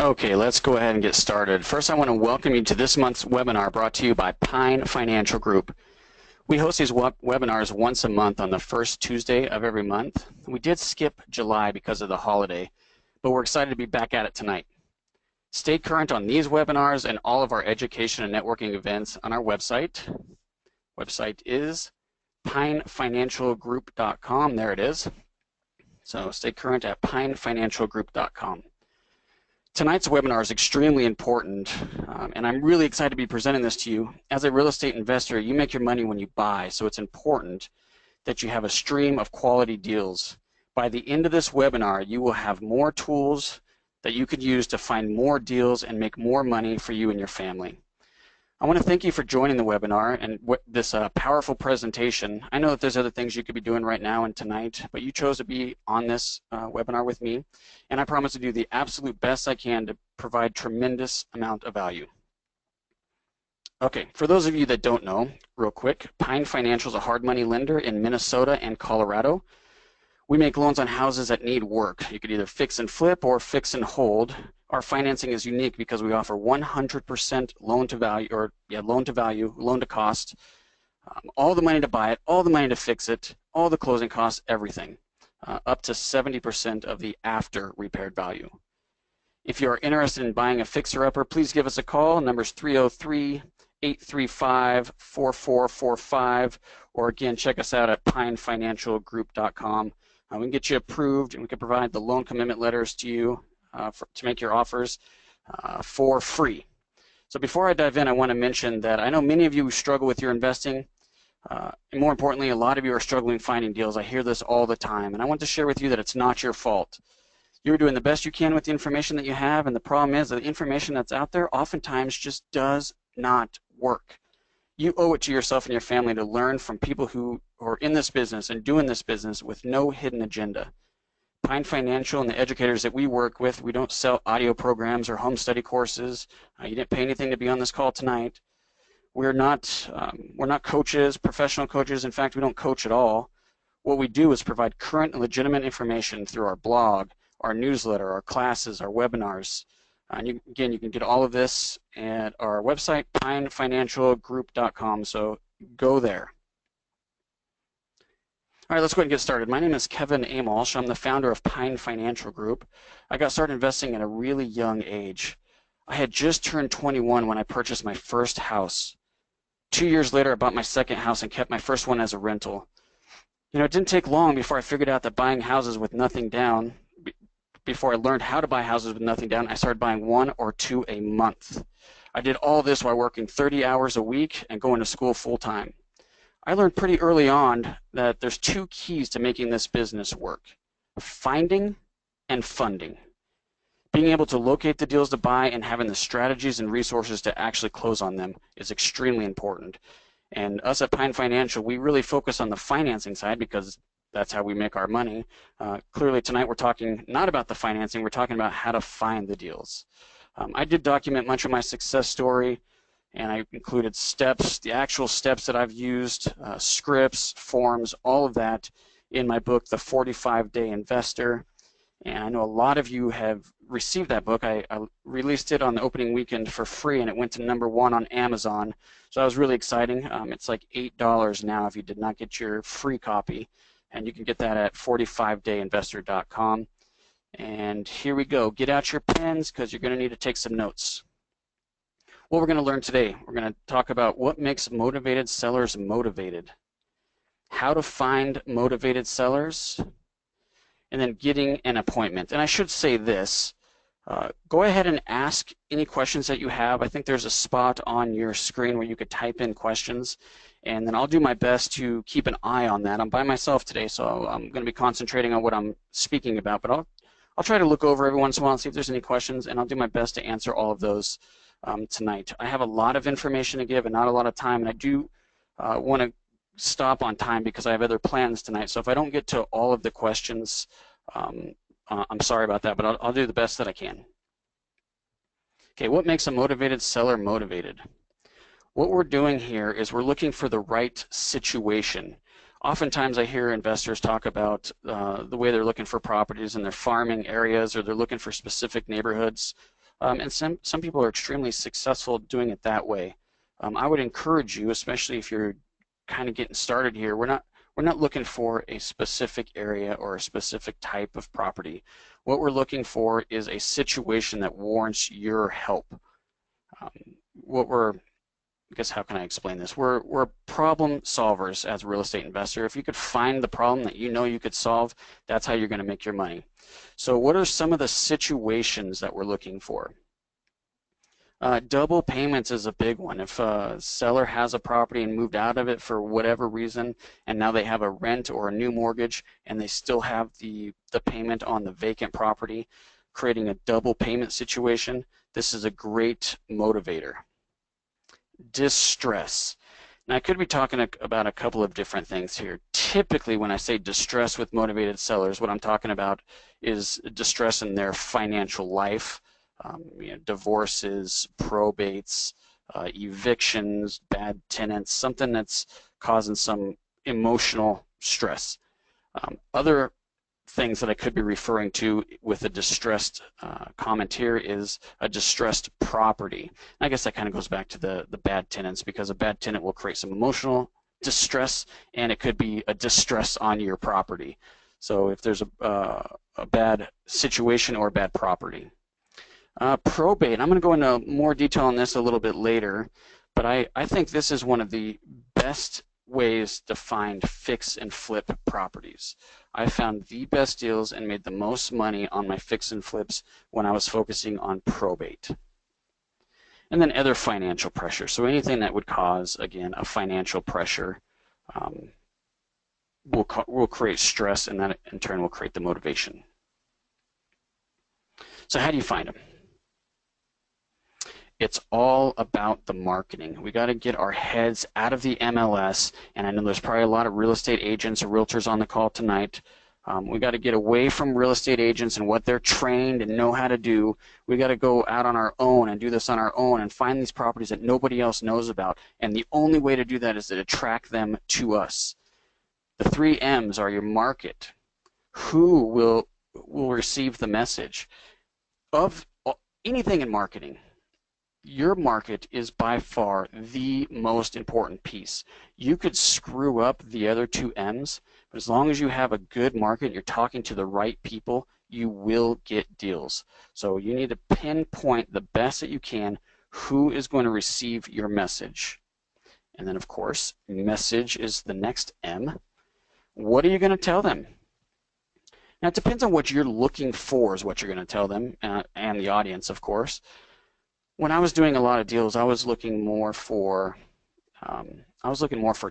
Okay, let's go ahead and get started. First, I want to welcome you to this month's webinar brought to you by Pine Financial Group. We host these webinars once a month on the first Tuesday of every month. We did skip July because of the holiday, but we're excited to be back at it tonight. Stay current on these webinars and all of our education and networking events on our website. Website is pinefinancialgroup.com. There it is. So stay current at pinefinancialgroup.com. Tonight's webinar is extremely important, and I'm really excited to be presenting this to you. As a real estate investor, you make your money when you buy, so it's important that you have a stream of quality deals. By the end of this webinar, you will have more tools that you could use to find more deals and make more money for you and your family. I want to thank you for joining the webinar and this powerful presentation. I know that there's other things you could be doing right now and tonight, but you chose to be on this webinar with me, and I promise to do the absolute best I can to provide tremendous amount of value. Okay, for those of you that don't know, real quick, Pine Financial is a hard money lender in Minnesota and Colorado. We make loans on houses that need work. You could either fix and flip or fix and hold. Our financing is unique because we offer 100% loan to value, loan to cost, all the money to buy it, all the money to fix it, all the closing costs, everything, up to 70% of the after repaired value. If you are interested in buying a fixer-upper, please give us a call. Number's 303-835-4445, or again, check us out at pinefinancialgroup.com. We can get you approved, and we can provide the loan commitment letters to you to make your offers for free. So before I dive in, I want to mention that I know many of you struggle with your investing, and more importantly, a lot of you are struggling finding deals. I hear this all the time, and I want to share with you that it's not your fault. You're doing the best you can with the information that you have, and the problem is that the information that's out there oftentimes just does not work. You owe it to yourself and your family to learn from people who are in this business and doing this business with no hidden agenda. Pine Financial and the educators that we work with, we don't sell audio programs or home study courses. You didn't pay anything to be on this call tonight. We're not coaches, professional coaches. In fact, we don't coach at all. What we do is provide current and legitimate information through our blog, our newsletter, our classes, our webinars. And again, you can get all of this at our website, pinefinancialgroup.com, so go there. All right, let's go ahead and get started. My name is Kevin Amolsch. I'm the founder of Pine Financial Group. I got started investing at a really young age. I had just turned 21 when I purchased my first house. 2 years later, I bought my second house and kept my first one as a rental. You know, it didn't take long before I figured out that buying houses with nothing down, before I learned how to buy houses with nothing down, I started buying 1 or 2 a month. I did all this while working 30 hours a week and going to school full-time. I learned pretty early on that there's 2 keys to making this business work: finding and funding. Being able to locate the deals to buy and having the strategies and resources to actually close on them is extremely important. And us at Pine Financial, we really focus on the financing side because that's how we make our money. Clearly tonight we're talking not about the financing, we're talking about how to find the deals. I did document much of my success story, and I included steps, the actual steps that I've used, scripts, forms, all of that in my book, The 45-Day Investor. And I know a lot of you have received that book. I released it on the opening weekend for free, and it went to #1 on Amazon. So that was really exciting. It's like $8 now if you did not get your free copy. And you can get that at 45dayinvestor.com. And here we go. Get out your pens because you're going to need to take some notes. What we're going to learn today, we're going to talk about what makes motivated sellers motivated, how to find motivated sellers, and then getting an appointment. And I should say this, go ahead and ask any questions that you have. I think there's a spot on your screen where you could type in questions, and then I'll do my best to keep an eye on that. I'm by myself today, so I'm going to be concentrating on what I'm speaking about, but I'll try to look over every once in a while and see if there's any questions, and I'll do my best to answer all of those tonight. I have a lot of information to give and not a lot of time, and I do want to stop on time because I have other plans tonight. So if I don't get to all of the questions, I'm sorry about that, but I'll do the best that I can. Okay, what makes a motivated seller motivated? What we're doing here is we're looking for the right situation. Oftentimes I hear investors talk about the way they're looking for properties in their farming areas, or they're looking for specific neighborhoods. and some people are extremely successful doing it that way. I would encourage you, especially if you're kind of getting started here, we're not looking for a specific area or a specific type of property. What we're looking for is a situation that warrants your help. I guess how can I explain this? We're problem solvers as a real estate investor. If you could find the problem that you know you could solve, that's how you're going to make your money. So what are some of the situations that we're looking for? Double payments is a big one. If a seller has a property and moved out of it for whatever reason, and now they have a rent or a new mortgage, and they still have the payment on the vacant property, creating a double payment situation, this is a great motivator. Distress. Now, I could be talking about a couple of different things here. Typically, when I say distress with motivated sellers, what I'm talking about is distress in their financial life. Divorces, probates, evictions, bad tenants, something that's causing some emotional stress. Other things that I could be referring to with a distressed comment here is a distressed property. And I guess that kind of goes back to the bad tenants, because a bad tenant will create some emotional distress, and it could be a distress on your property. So if there's a bad situation or a bad property. Probate, I'm going to go into more detail on this a little bit later, but I think this is one of the best ways to find fix and flip properties. I found the best deals and made the most money on my fix and flips when I was focusing on probate. And then other financial pressure. So anything that would cause, again, a financial pressure will create stress, and that in turn will create the motivation. So how do you find them? It's all about the marketing. We got to get our heads out of the MLS, and I know there's probably a lot of real estate agents or realtors on the call tonight. We got to get away from real estate agents and what they're trained and know how to do. We got to go out on our own and do this on our own and find these properties that nobody else knows about. And the only way to do that is to attract them to us. The 3 M's are your market. Who will receive the message? Of anything in marketing, your market is by far the most important piece. You could screw up the other 2 M's, but as long as you have a good market and you're talking to the right people, you will get deals. So you need to pinpoint the best that you can who is going to receive your message. And then, of course, message is the next M. What are you going to tell them? Now, it depends on what you're looking for is what you're going to tell them, and the audience, of course. When I was doing a lot of deals, I was looking more for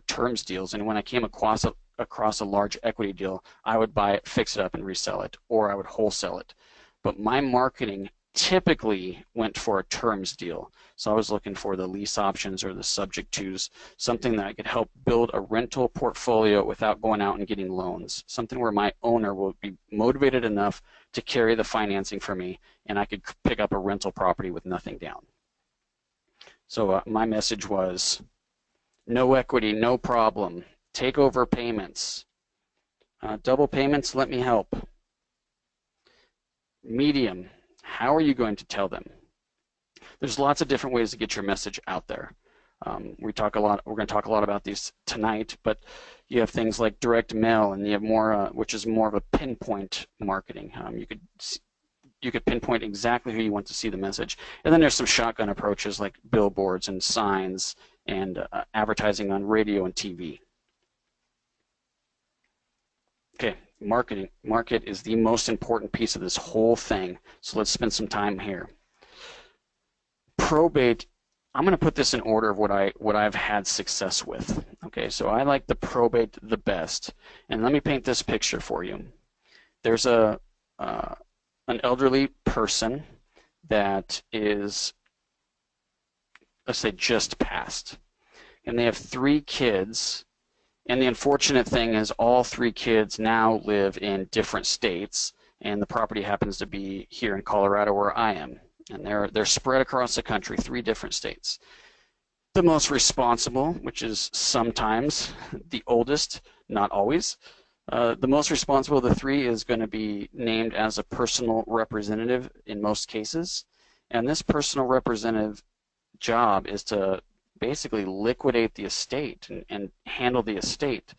terms deals, and when I came across a large equity deal, I would buy it, fix it up, and resell it, or I would wholesale it. But my marketing typically went for a terms deal. So I was looking for the lease options or the subject tos, something that I could help build a rental portfolio without going out and getting loans, something where my owner will be motivated enough to carry the financing for me, and I could pick up a rental property with nothing down. So my message was, no equity, no problem. Take over payments. Double payments, let me help. Medium, how are you going to tell them? There's lots of different ways to get your message out there. We're going to talk a lot about these tonight, but you have things like direct mail, and you have more, which is more of a pinpoint marketing. You could pinpoint exactly who you want to see the message. And then there's some shotgun approaches like billboards and signs and advertising on radio and TV. Okay, market is the most important piece of this whole thing. So let's spend some time here. Probate, I'm going to put this in order of what I've had success with. Okay, so I like the probate the best. And let me paint this picture for you. There's an elderly person that is, let's say, just passed. And they have 3 kids. And the unfortunate thing is all 3 kids now live in different states, and the property happens to be here in Colorado where I am. And they're spread across the country, 3 different states. The most responsible, which is sometimes the oldest, not always, the most responsible of the 3 is going to be named as a personal representative in most cases. And this personal representative job is to basically liquidate the estate and handle the estate.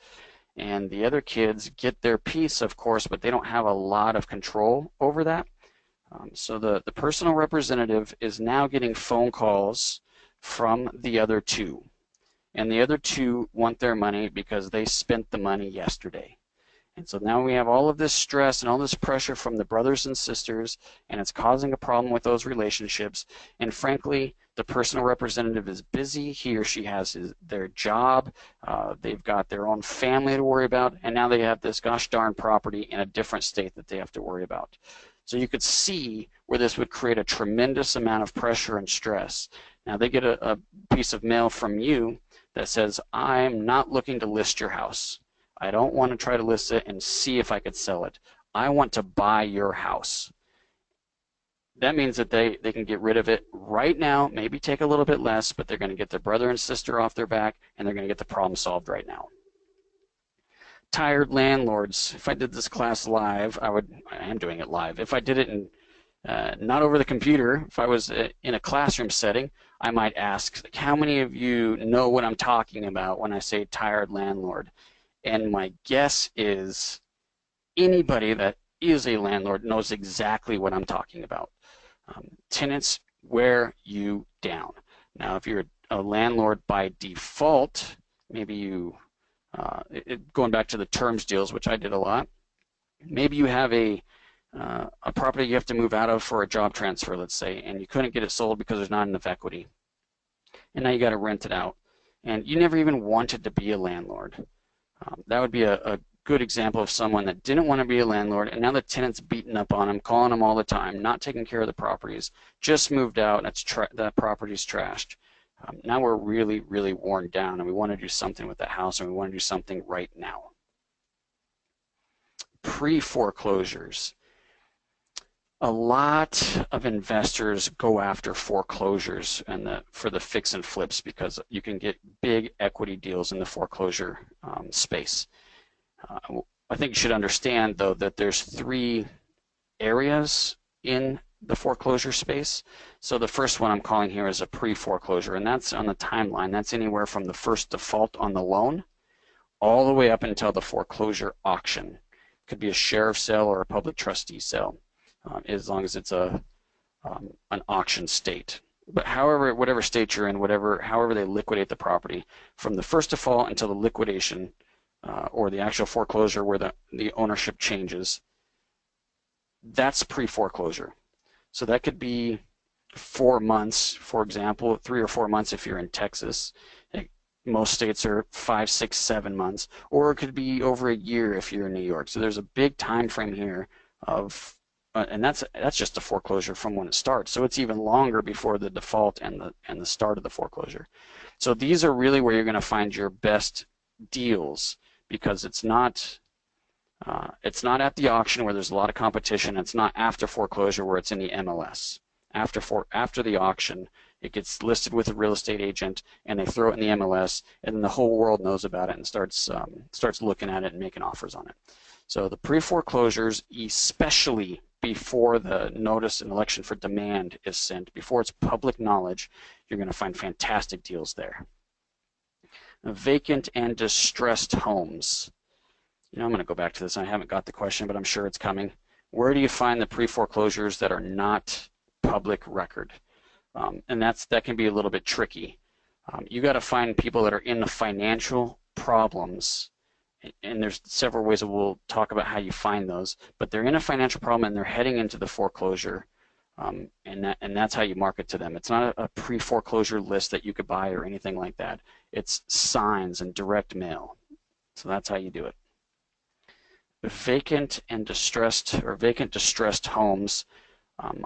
And the other kids get their piece, of course, but they don't have a lot of control over that. So the personal representative is now getting phone calls from the other two. And the other two want their money because they spent the money yesterday. And so now we have all of this stress and all this pressure from the brothers and sisters, and it's causing a problem with those relationships. And frankly, the personal representative is busy. He or she has their job. They've got their own family to worry about, and now they have this gosh darn property in a different state that they have to worry about. So you could see where this would create a tremendous amount of pressure and stress. Now they get a piece of mail from you that says, I'm not looking to list your house. I don't want to try to list it and see if I could sell it. I want to buy your house. That means that they can get rid of it right now, maybe take a little bit less, but they're going to get their brother and sister off their back, and they're going to get the problem solved right now. Tired landlords. If I did this class live, I am doing it live. If I did it in not over the computer, if I was in a classroom setting, I might ask, how many of you know what I'm talking about when I say tired landlord? And my guess is anybody that is a landlord knows exactly what I'm talking about. Tenants wear you down. Now, if you're a landlord by default, maybe you, going back to the terms deals, which I did a lot, maybe you have a property you have to move out of for a job transfer, let's say, and you couldn't get it sold because there's not enough equity. And now you got to rent it out. And you never even wanted to be a landlord. That would be a good example of someone that didn't want to be a landlord, and now the tenant's beating up on him, calling him all the time, not taking care of the properties, just moved out, and that property's trashed. Now we're really, really worn down, and we want to do something with that house, and we want to do something right now. Pre-foreclosures. A lot of investors go after foreclosures for the fix and flips because you can get big equity deals in the foreclosure space. I think you should understand, though, that there's 3 areas in the foreclosure space. So the first one I'm calling here is a pre-foreclosure, and that's on the timeline. That's anywhere from the first default on the loan all the way up until the foreclosure auction. It could be a sheriff sale or a public trustee sale. As long as it's an auction state. But however, whatever state you're in, however they liquidate the property, from the first default until the liquidation or the actual foreclosure where the ownership changes, that's pre-foreclosure. So that could be 4 months, for example, 3 or 4 months if you're in Texas. Most states are 5, 6, 7 months, or it could be over a year if you're in New York. So there's a big time frame here of and that's just the foreclosure from when it starts. So it's even longer before the default and the start of the foreclosure. So these are really where you're going to find your best deals, because it's not at the auction where there's a lot of competition. It's not after foreclosure where it's in the MLS. After the auction, it gets listed with a real estate agent, and they throw it in the MLS, and then the whole world knows about it and starts looking at it and making offers on it. So the pre-foreclosures, especially before the notice and election for demand is sent, before it's public knowledge, you're going to find fantastic deals there. Vacant and distressed homes. I'm going to go back to this. I haven't got the question, but I'm sure it's coming. Where do you find the pre-foreclosures that are not public record? And that can be a little bit tricky. You got to find people that are in the financial problems, and there's several ways that we'll talk about how you find those, but they're in a financial problem and they're heading into the foreclosure, and that's how you market to them. It's not a pre-foreclosure list that you could buy or anything like that. It's signs and direct mail. So that's how you do it. Vacant distressed homes.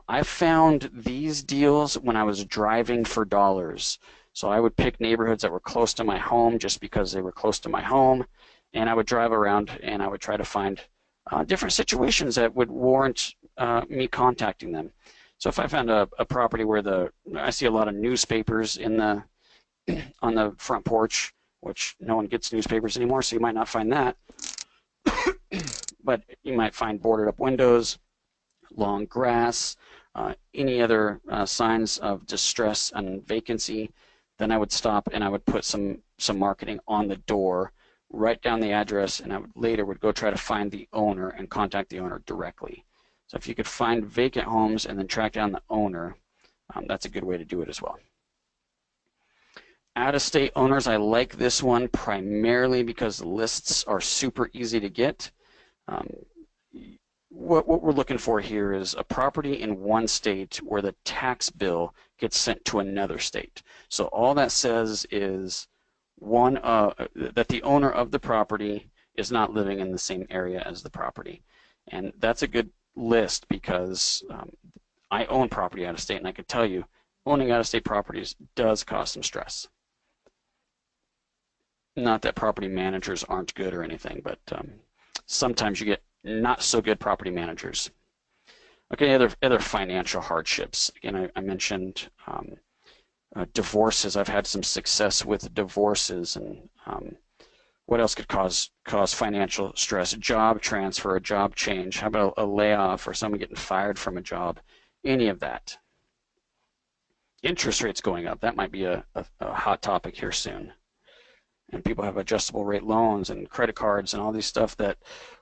I found these deals when I was driving for dollars. So I would pick neighborhoods that were close to my home just because they were close to my home, and I would drive around and I would try to find different situations that would warrant me contacting them. So if I found a property where I see a lot of newspapers on the front porch, which no one gets newspapers anymore, so you might not find that. But you might find boarded up windows, long grass, any other signs of distress and vacancy, then I would stop and I would put some marketing on the door, write down the address, and I would later go try to find the owner and contact the owner directly. So if you could find vacant homes and then track down the owner, that's a good way to do it as well. Out-of-state owners, I like this one primarily because the lists are super easy to get. What we're looking for here is a property in one state where the tax bill gets sent to another state. So all that says is that the owner of the property is not living in the same area as the property. And that's a good list because I own property out of state, and I can tell you owning out of state properties does cause some stress. Not that property managers aren't good or anything, but sometimes you get not so good property managers. Okay, other financial hardships. Again, I mentioned divorces. I've had some success with divorces, and what else could cause financial stress? A job transfer, a job change. How about a layoff or someone getting fired from a job? Any of that. Interest rates going up. That might be a hot topic here soon. And people have adjustable rate loans and credit cards and all these stuff that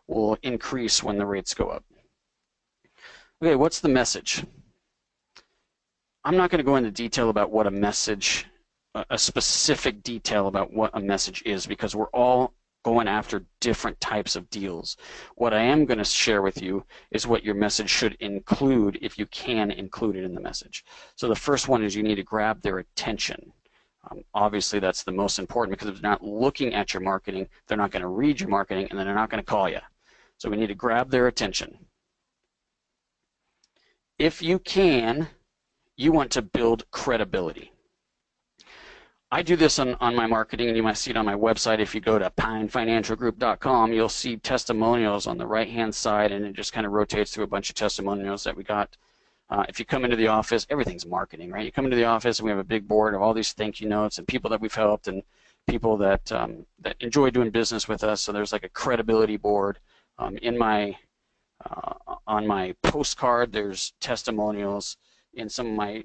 will increase when the rates go up. Okay, what's the message? I'm not going to go into detail about what a message, a specific detail about what a message is, because we're all going after different types of deals. What I am going to share with you is what your message should include if you can include it in the message. So the first one is you need to grab their attention. Obviously, that's the most important, because if they're not looking at your marketing, they're not going to read your marketing, and then they're not going to call you. So we need to grab their attention. If you can, you want to build credibility. I do this on my marketing, and you might see it on my website. If you go to pinefinancialgroup.com, you'll see testimonials on the right-hand side, and it just kind of rotates through a bunch of testimonials that we got. If you come into the office, everything's marketing, right? You come into the office, and we have a big board of all these thank you notes and people that we've helped and people that that enjoy doing business with us. So there's like a credibility board. On my postcard, there's testimonials. In some of my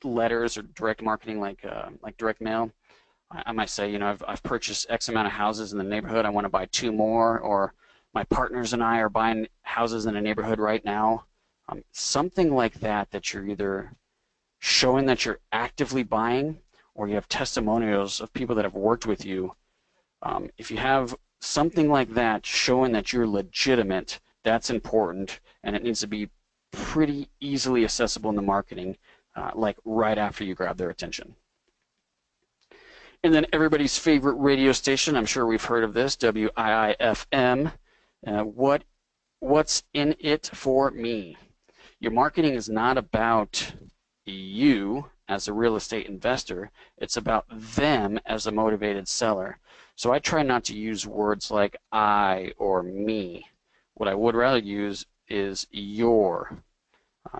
letters or direct marketing, like direct mail, I might say, you know, I've purchased X amount of houses in the neighborhood. I want to buy 2 more, or my partners and I are buying houses in a neighborhood right now. Something like that you're either showing that you're actively buying, or you have testimonials of people that have worked with you. If you have something like that showing that you're legitimate, that's important, and it needs to be pretty easily accessible in the marketing, like right after you grab their attention. And then everybody's favorite radio station, I'm sure we've heard of this, WIIFM. What's in it for me? Your marketing is not about you as a real estate investor. It's about them as a motivated seller. So I try not to use words like I or me. What I would rather use is your.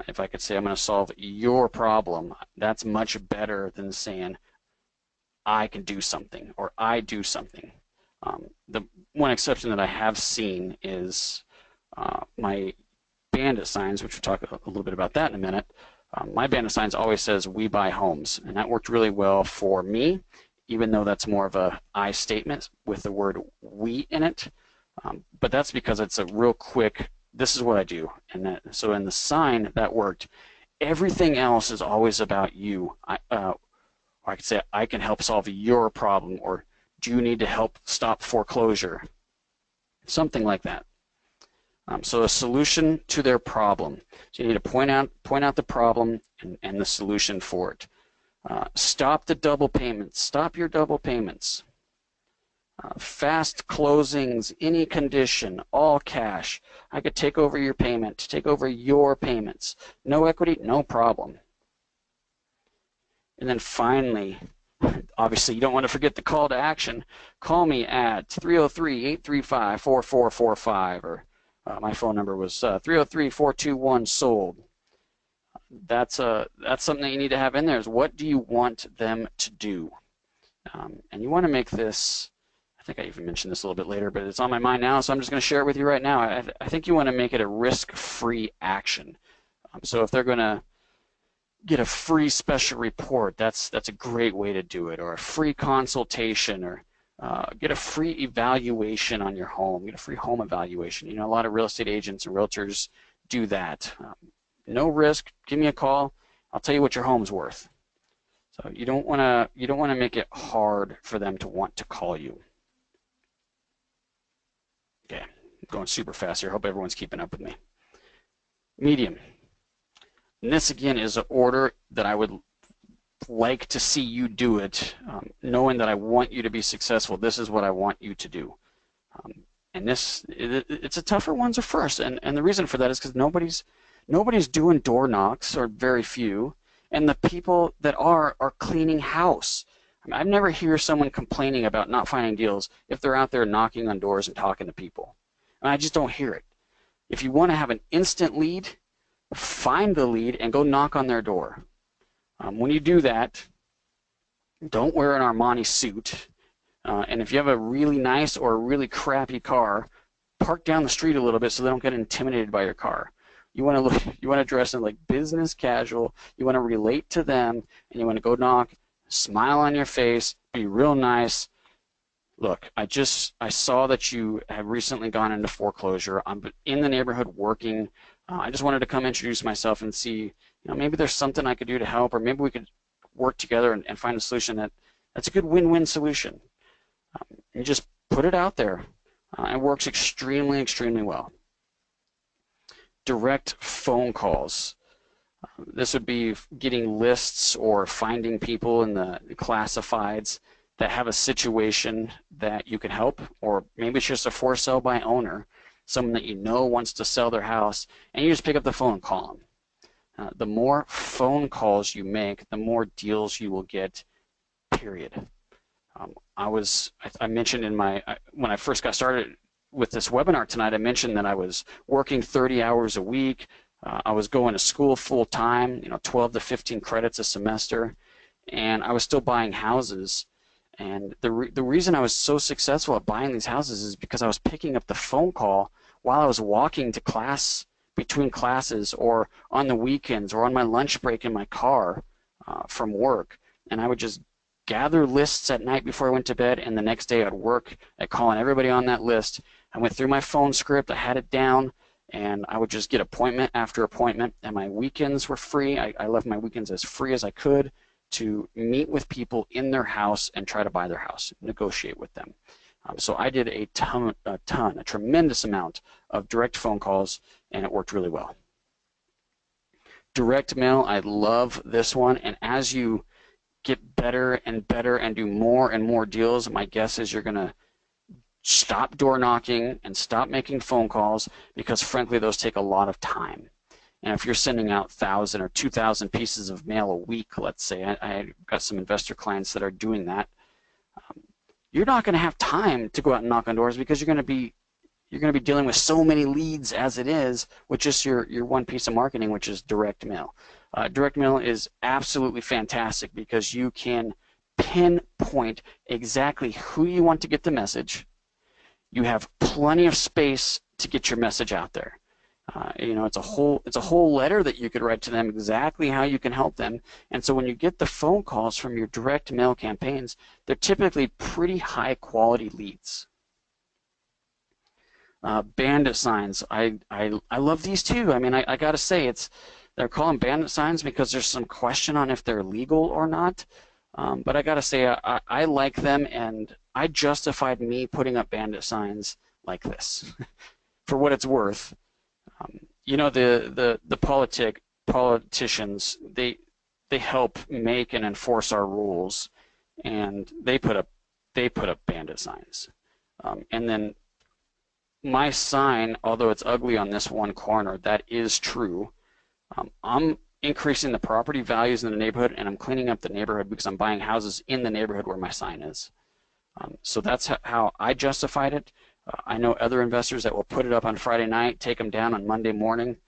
If I could say I'm going to solve your problem, that's much better than saying I can do something or I do something. The one exception that I have seen is my bandit signs, which we'll talk a little bit about that in a minute. My bandit signs always says we buy homes, and that worked really well for me, even though that's more of a I statement with the word we in it. But that's because it's a real quick, this is what I do. And so in the sign, that worked. Everything else is always about you. Or I could say, I can help solve your problem, or do you need to help stop foreclosure? Something like that. So a solution to their problem. So you need to point out the problem and the solution for it. Stop the double payments. Stop your double payments. Fast closings, any condition, all cash. I could take over your payment, take over your payments. No equity, no problem. And then finally, obviously you don't want to forget the call to action. Call me at 303-835-4445, or my phone number was 303-421-SOLD. That's something that you need to have in there, is what do you want them to do? And you want to make this, I think I even mentioned this a little bit later, but it's on my mind now, so I'm just going to share it with you right now. I think you want to make it a risk-free action. So if they're going to get a free special report, that's a great way to do it, or a free consultation, or get a free evaluation on your home, get a free home evaluation. You know, a lot of real estate agents and realtors do that. No risk, give me a call, I'll tell you what your home's worth. So you don't want to make it hard for them to want to call you. Okay, I'm going super fast here. Hope everyone's keeping up with me. Medium. And this again is an order that I would like to see you do it, knowing that I want you to be successful. This is what I want you to do. And it's a tougher ones are first, and the reason for that is because nobody's doing door knocks, or very few, and the people that are cleaning house. I mean, I've never hear someone complaining about not finding deals if they're out there knocking on doors and talking to people. And I just don't hear it. If you want to have an instant lead, find the lead and go knock on their door. When you do that, don't wear an Armani suit. And if you have a really nice or a really crappy car, park down the street a little bit so they don't get intimidated by your car. You want to dress in like business casual. You want to relate to them, and you want to go knock, smile on your face, be real nice. Look, I saw that you have recently gone into foreclosure. I'm in the neighborhood working. I just wanted to come introduce myself and see, you know, maybe there's something I could do to help, or maybe we could work together and find a solution that's a good win-win solution. And just put it out there. It works extremely, extremely well. Direct phone calls. This would be getting lists or finding people in the classifieds that have a situation that you can help, or maybe it's just a for sale by owner, someone that you know wants to sell their house, and you just pick up the phone and call them. The more phone calls you make, the more deals you will get, period. I mentioned when I first got started with this webinar tonight, I mentioned that I was working 30 hours a week. I was going to school full time, 12 to 15 credits a semester, and I was still buying houses. And the reason I was so successful at buying these houses is because I was picking up the phone call while I was walking to class, between classes, or on the weekends, or on my lunch break in my car from work. And I would just gather lists at night before I went to bed, and the next day I'd work at calling everybody on that list. I went through my phone script, I had it down, and I would just get appointment after appointment, and my weekends were free. I left my weekends as free as I could to meet with people in their house and try to buy their house, negotiate with them. So I did a tremendous amount of direct phone calls, and it worked really well. Direct mail, I love this one, and as you get better and better and do more and more deals, my guess is you're going to stop door knocking and stop making phone calls, because frankly those take a lot of time. And if you're sending out 1,000 or 2,000 pieces of mail a week, let's say, I got some investor clients that are doing that, you're not going to have time to go out and knock on doors, because you're going to be dealing with so many leads as it is with just your one piece of marketing, which is direct mail. Direct mail is absolutely fantastic because you can pinpoint exactly who you want to get the message. You have plenty of space to get your message out there. It's a whole letter that you could write to them, exactly how you can help them. And so when you get the phone calls from your direct mail campaigns, they're typically pretty high quality leads. Bandit signs, I love these too. I mean, I gotta say, they're calling bandit signs because there's some question on if they're legal or not. But I gotta say, I like them, and I justified me putting up bandit signs like this. For what it's worth, the politicians, they help make and enforce our rules, and they put up bandit signs, and then my sign, although it's ugly on this one corner, that is true. I'm increasing the property values in the neighborhood, and I'm cleaning up the neighborhood because I'm buying houses in the neighborhood where my sign is. So that's how I justified it. I know other investors that will put it up on Friday night, take them down on Monday morning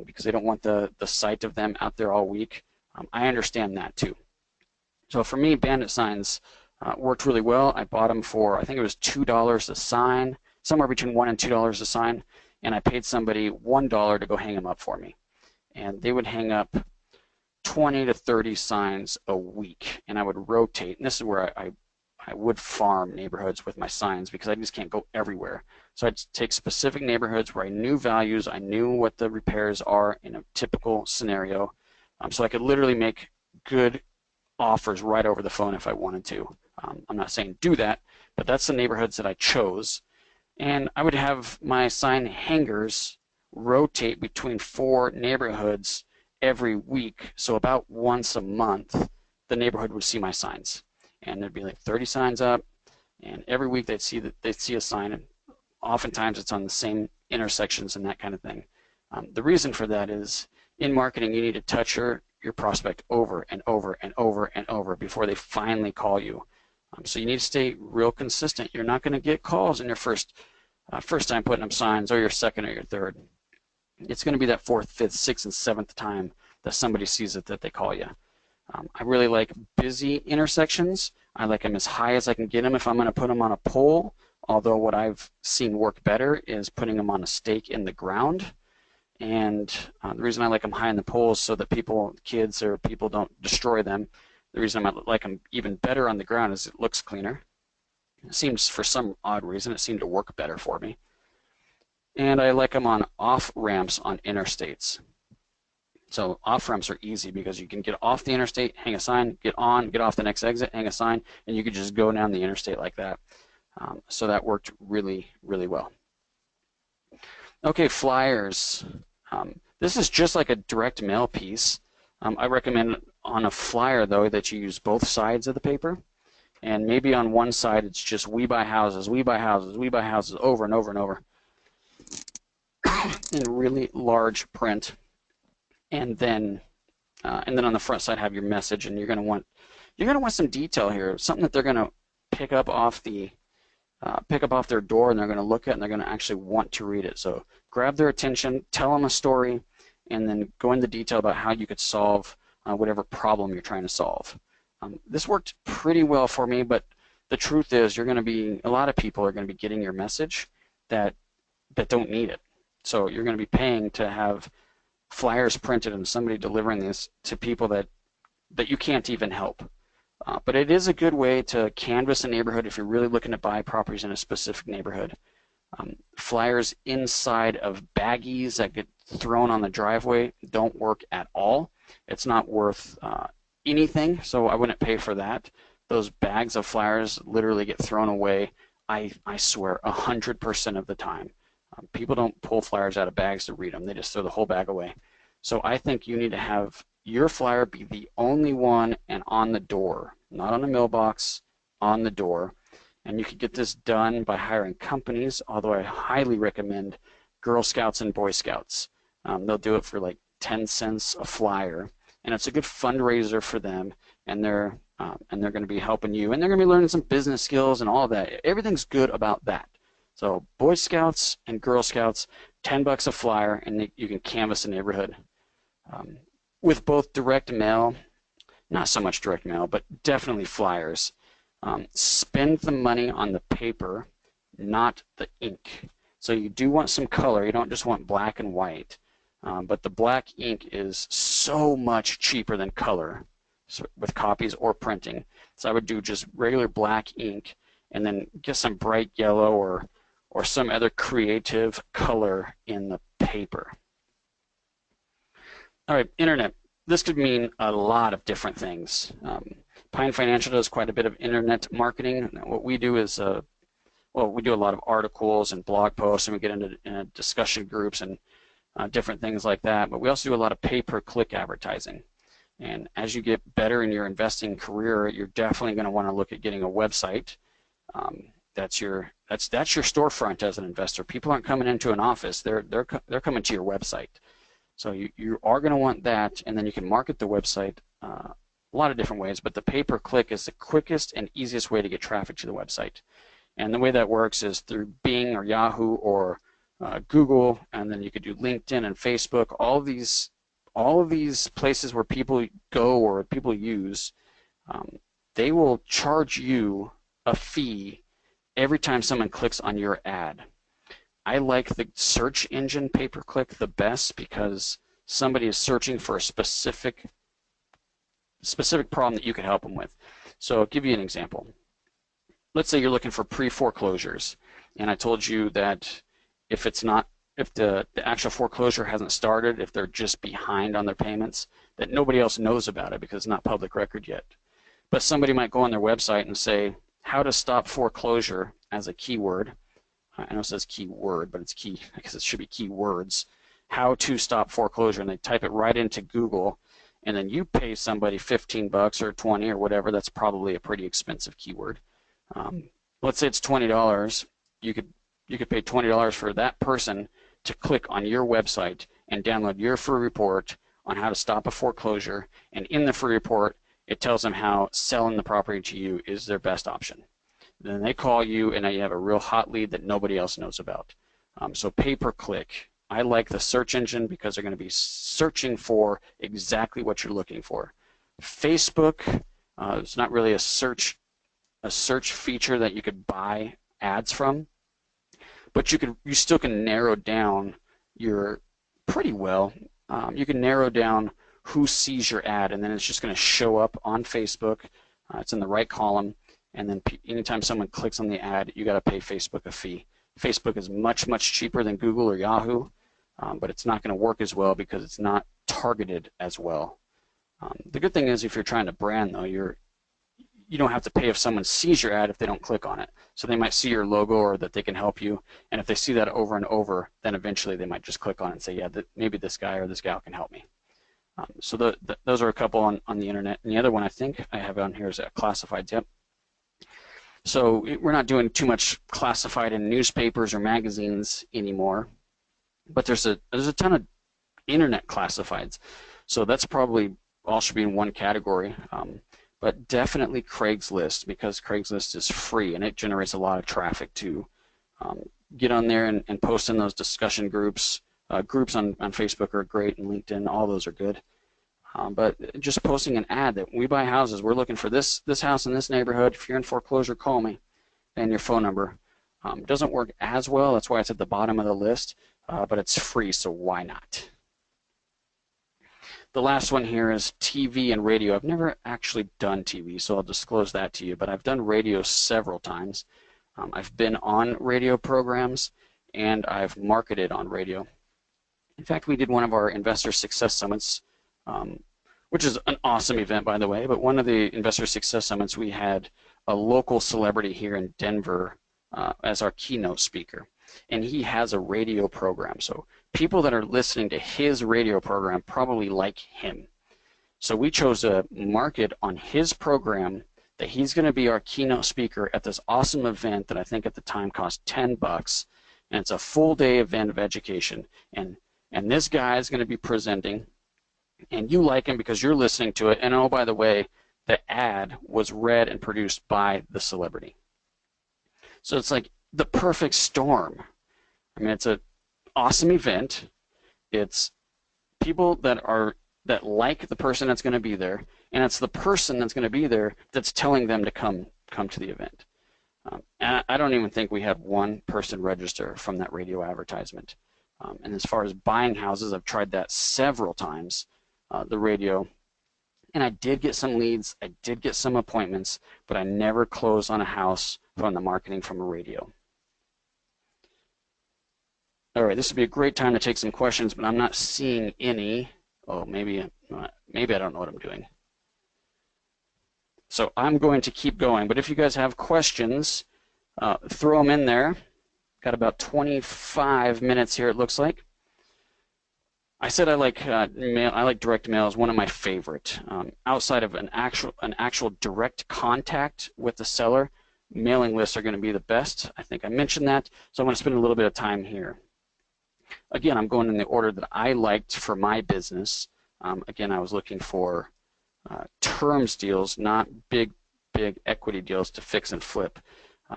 because they don't want the sight of them out there all week. I understand that too. So for me, bandit signs worked really well. I bought them for, I think it was $2 a sign, somewhere between $1 and $2 a sign, and I paid somebody $1 to go hang them up for me. and they would hang up 20 to 30 signs a week, and I would rotate. And this is where I would farm neighborhoods with my signs because I just can't go everywhere. So I'd take specific neighborhoods where I knew values, I knew what the repairs are in a typical scenario, so I could literally make good offers right over the phone if I wanted to. I'm not saying do that, but that's the neighborhoods that I chose. And I would have my sign hangers rotate between 4 neighborhoods every week. So about once a month, the neighborhood would see my signs. And there'd be like 30 signs up, and every week they'd see a sign, and oftentimes it's on the same intersections and that kind of thing. The reason for that is in marketing you need to touch your prospect over and over and over and over before they finally call you. So you need to stay real consistent. You're not going to get calls in your first time putting up signs, or your second or your third. It's going to be that 4th, 5th, 6th, and 7th time that somebody sees it that they call you. I really like busy intersections. I like them as high as I can get them if I'm going to put them on a pole, although what I've seen work better is putting them on a stake in the ground. And the reason I like them high in the poles so that kids or people don't destroy them. The reason I like them even better on the ground is it looks cleaner. It seems, for some odd reason, it seemed to work better for me. And I like them on off-ramps on interstates. So off-ramps are easy because you can get off the interstate, hang a sign, get off the next exit, hang a sign, and you could just go down the interstate like that. So that worked really, really well. Okay, flyers. This is just like a direct mail piece. I recommend on a flyer, though, that you use both sides of the paper. And maybe on one side it's just we buy houses, we buy houses, we buy houses, over and over and over in really large print. And then on the front side have your message, and you're going to want some detail here, something that they're going to pick up off their door, and they're going to look at, and they're going to actually want to read it. So grab their attention, tell them a story, and then go into detail about how you could solve whatever problem you're trying to solve. This worked pretty well for me, but the truth is a lot of people are going to be getting your message that don't need it. So you're going to be paying to have flyers printed and somebody delivering this to people that you can't even help. But it is a good way to canvass a neighborhood if you're really looking to buy properties in a specific neighborhood. Flyers inside of baggies that get thrown on the driveway don't work at all. It's not worth anything, so I wouldn't pay for that. Those bags of flyers literally get thrown away, I swear, 100% of the time. People don't pull flyers out of bags to read them. They just throw the whole bag away. So I think you need to have your flyer be the only one and on the door, not on a mailbox, on the door. And you could get this done by hiring companies, although I highly recommend Girl Scouts and Boy Scouts. They'll do it for like 10 cents a flyer, and it's a good fundraiser for them, and they're going to be helping you, and they're going to be learning some business skills and all of that. Everything's good about that. So Boy Scouts and Girl Scouts, $10 a flyer, and you can canvass a neighborhood. With both direct mail, not so much direct mail, but definitely flyers. Spend the money on the paper, not the ink. So you do want some color. You don't just want black and white. But the black ink is so much cheaper than color with copies or printing. So I would do just regular black ink and then get some bright yellow or some other creative color in the paper. All right, internet. This could mean a lot of different things. Pine Financial does quite a bit of internet marketing. What we do is, we do a lot of articles and blog posts, and we get into discussion groups and different things like that. But we also do a lot of pay-per-click advertising. And as you get better in your investing career, you're definitely going to want to look at getting a website. That's your storefront as an investor. People aren't coming into an office; they're coming to your website. So you are going to want that, and then you can market the website a lot of different ways. But the pay-per-click is the quickest and easiest way to get traffic to the website. And the way that works is through Bing or Yahoo or Google, and then you could do LinkedIn and Facebook. All of these places where people go or people use, they will charge you a fee every time someone clicks on your ad. I like the search engine pay-per-click the best because somebody is searching for a specific problem that you could help them with. So I'll give you an example. Let's say you're looking for pre-foreclosures, and I told you that if the actual foreclosure hasn't started, if they're just behind on their payments, that nobody else knows about it because it's not public record yet. But somebody might go on their website and say, how to stop foreclosure as a keyword. I know it says keyword, but it's key, I guess it should be keywords. How to stop foreclosure, and they type it right into Google, and then you pay somebody 15 bucks or 20 or whatever. That's probably a pretty expensive keyword. Let's say it's $20. You could pay $20 for that person to click on your website and download your free report on how to stop a foreclosure. And in the free report, it tells them how selling the property to you is their best option. Then they call you, and now you have a real hot lead that nobody else knows about. So pay-per-click. I like the search engine because they're going to be searching for exactly what you're looking for. Facebook, it's not really a search feature that you could buy ads from, but you still can narrow down your pretty well. You can narrow down who sees your ad, and then it's just going to show up on Facebook. It's in the right column, and then anytime someone clicks on the ad, you got to pay Facebook a fee. Facebook is much, much cheaper than Google or Yahoo, but it's not going to work as well because it's not targeted as well. The good thing is if you're trying to brand, though, you don't have to pay if someone sees your ad if they don't click on it. So they might see your logo or that they can help you, and if they see that over and over, then eventually they might just click on it and say, yeah, maybe this guy or this gal can help me. So those are a couple on the internet. And the other one I think I have on here is classifieds. Yep. So we're not doing too much classified in newspapers or magazines anymore, but there's a ton of internet classifieds. So that's probably all should be in one category. But definitely Craigslist, because Craigslist is free and it generates a lot of traffic too. Get on there and post in those discussion groups. Groups on Facebook are great, and LinkedIn, all those are good. But just posting an ad that we buy houses, we're looking for this house in this neighborhood. If you're in foreclosure, call me, and your phone number. Doesn't work as well. That's why it's at the bottom of the list, but it's free, so why not? The last one here is TV and radio. I've never actually done TV, so I'll disclose that to you, but I've done radio several times. I've been on radio programs, and I've marketed on radio. In fact, we did one of our Investor Success Summits, which is an awesome event, by the way, but one of the Investor Success Summits, we had a local celebrity here in Denver as our keynote speaker, and he has a radio program. So people that are listening to his radio program probably like him. So we chose to market on his program that he's going to be our keynote speaker at this awesome event that I think at the time cost 10 bucks, and it's a full day event of education, and this guy is going to be presenting, and you like him because you're listening to it, and oh, by the way, the ad was read and produced by the celebrity. So it's like the perfect storm. I mean, it's an awesome event. It's people that like the person that's going to be there, and it's the person that's going to be there that's telling them to come to the event. And I don't even think we had one person register from that radio advertisement. And as far as buying houses, I've tried that several times, the radio, and I did get some leads, I did get some appointments, but I never closed on a house from the marketing from a radio. All right, this would be a great time to take some questions, but I'm not seeing any. Oh, maybe I don't know what I'm doing. So I'm going to keep going, but if you guys have questions, throw them in there. Got about 25 minutes here, it looks like. I said I like mail. I like direct mail is one of my favorite. Outside of an actual direct contact with the seller, mailing lists are going to be the best. I think I mentioned that, so I'm going to spend a little bit of time here. Again, I'm going in the order that I liked for my business. Again, I was looking for terms deals, not big equity deals to fix and flip.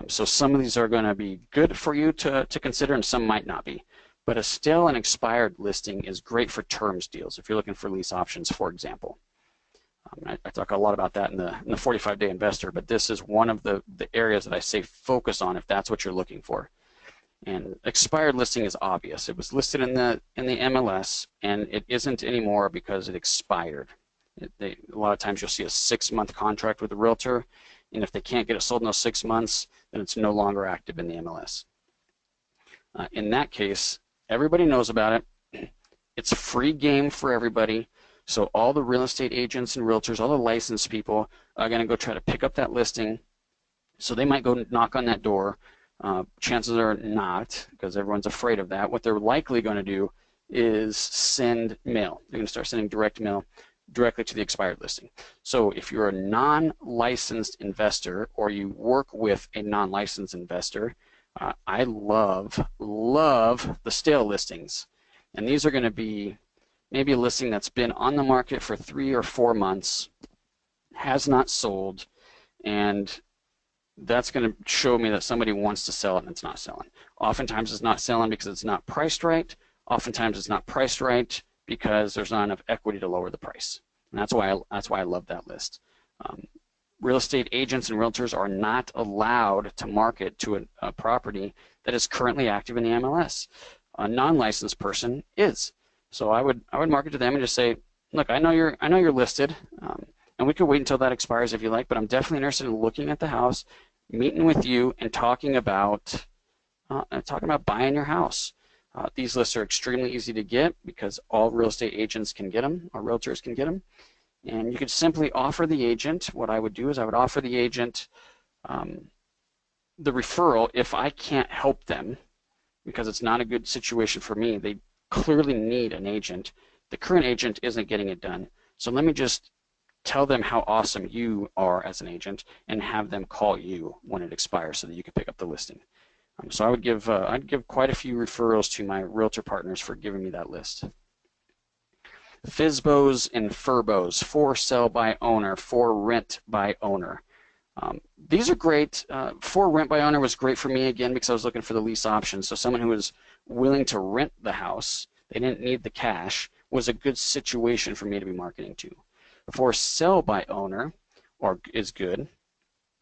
So some of these are going to be good for you to consider, and some might not be. But a stale and expired listing is great for terms deals if you're looking for lease options, for example. I talk a lot about that in the 45-day investor, but this is one of the areas that I say focus on if that's what you're looking for. And expired listing is obvious. It was listed in the MLS, and it isn't anymore because it expired. A lot of times you'll see a 6-month contract with a realtor, and if they can't get it sold in those 6 months, then it's no longer active in the MLS. In that case, everybody knows about it. It's a free game for everybody. So all the real estate agents and realtors, all the licensed people are going to go try to pick up that listing. So they might go knock on that door. Chances are not, because everyone's afraid of that. What they're likely going to do is send mail. They're going to start sending direct mail directly to the expired listing. So if you're a non-licensed investor or you work with a non-licensed investor, I love the stale listings. And these are going to be maybe a listing that's been on the market for 3 or 4 months, has not sold, and that's going to show me that somebody wants to sell it and it's not selling. Oftentimes it's not selling because it's not priced right. Oftentimes it's not priced right because there's not enough equity to lower the price. And that's why I love that list. Real estate agents and realtors are not allowed to market to a property that is currently active in the MLS. A non-licensed person is. So I would market to them and just say, look, I know you're listed, and we could wait until that expires if you like, but I'm definitely interested in looking at the house, meeting with you, and talking about buying your house. These lists are extremely easy to get because all real estate agents can get them, or realtors can get them. And you could simply offer the agent, what I would do is I would offer the agent the referral if I can't help them because it's not a good situation for me. They clearly need an agent. The current agent isn't getting it done. So let me just tell them how awesome you are as an agent and have them call you when it expires so that you can pick up the listing. So I would give I'd give quite a few referrals to my realtor partners for giving me that list. FSBOs and FRBOs, for sell by owner, for rent by owner. These are great. For rent by owner was great for me again because I was looking for the lease option. So someone who was willing to rent the house, they didn't need the cash, was a good situation for me to be marketing to. For sell by owner is good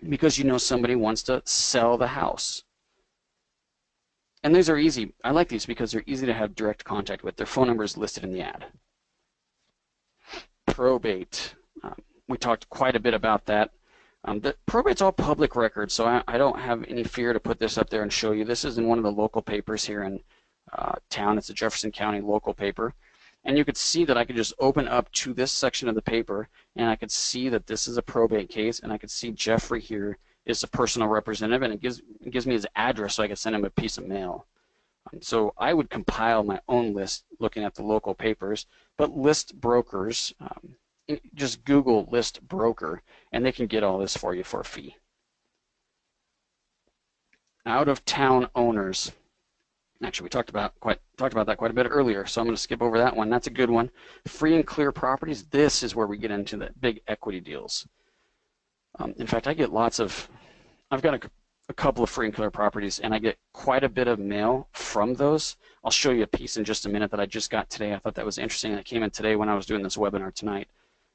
because you know somebody wants to sell the house. And these are easy. I like these because they're easy to have direct contact with. Their phone number is listed in the ad. Probate. We talked quite a bit about that. The probate's all public record, so I don't have any fear to put this up there and show you. This is in one of the local papers here in town. It's a Jefferson County local paper. And you could see that I could just open up to this section of the paper, and I could see that this is a probate case, and I could see Jeffrey here is a personal representative, and it gives me his address so I could send him a piece of mail. So I would compile my own list looking at the local papers, but list brokers, just Google list broker, and they can get all this for you for a fee. Out-of-town owners. Actually, we talked about that quite a bit earlier, so I'm going to skip over that one. That's a good one. Free and clear properties. This is where we get into the big equity deals. In fact, I've got a couple of free and clear properties, and I get quite a bit of mail from those. I'll show you a piece in just a minute that I just got today. I thought that was interesting. That came in today when I was doing this webinar tonight.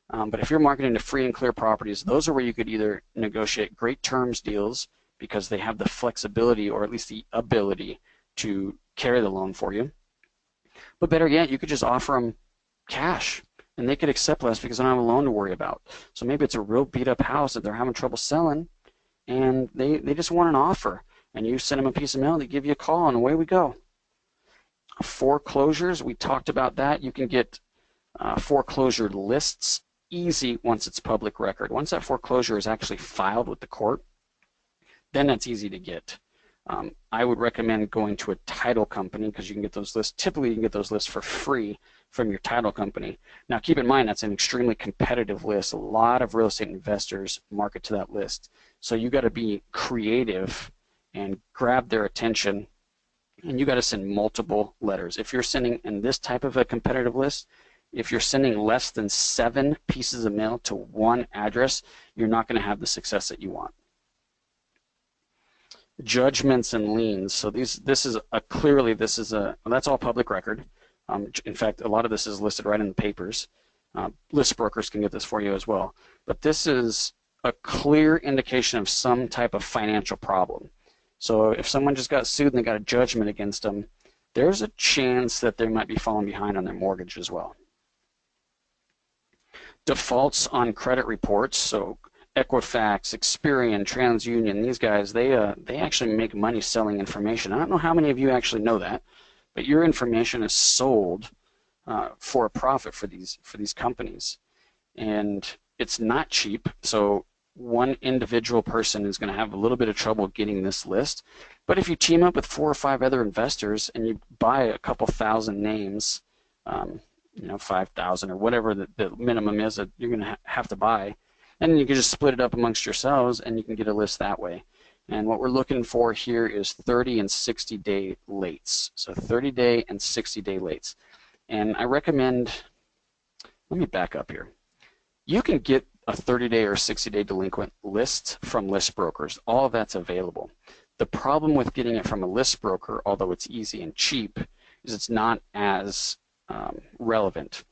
But if you're marketing to free and clear properties, those are where you could either negotiate great terms deals because they have the flexibility or at least the ability to carry the loan for you. But better yet, you could just offer them cash and they could accept less because they don't have a loan to worry about. So maybe it's a real beat up house that they're having trouble selling and they just want an offer, and you send them a piece of mail, they give you a call, and away we go. Foreclosures, we talked about that. You can get foreclosure lists easy once it's public record. Once that foreclosure is actually filed with the court, then that's easy to get. I would recommend going to a title company because you can get those lists. Typically, you can get those lists for free from your title company. Now, keep in mind that's an extremely competitive list. A lot of real estate investors market to that list. So you got to be creative and grab their attention, and you got to send multiple letters. If you're sending in this type of a competitive list, if you're sending less than 7 pieces of mail to one address, you're not going to have the success that you want. Judgments and liens. So that's all public record. In fact, a lot of this is listed right in the papers. List brokers can get this for you as well. But this is a clear indication of some type of financial problem. So if someone just got sued and they got a judgment against them, there's a chance that they might be falling behind on their mortgage as well. Defaults on credit reports, so Equifax, Experian, TransUnion, these guys, they actually make money selling information. I don't know how many of you actually know that, but your information is sold for a profit for these companies, and it's not cheap. So one individual person is going to have a little bit of trouble getting this list, but if you team up with 4 or 5 other investors and you buy a couple thousand names, 5,000 or whatever the minimum is that you're going to have to buy, and you can just split it up amongst yourselves and you can get a list that way. And what we're looking for here is 30 and 60-day lates. So 30-day and 60-day lates. And I recommend, let me back up here. You can get a 30-day or 60-day delinquent list from list brokers. All of that's available. The problem with getting it from a list broker, although it's easy and cheap, is it's not as relevant.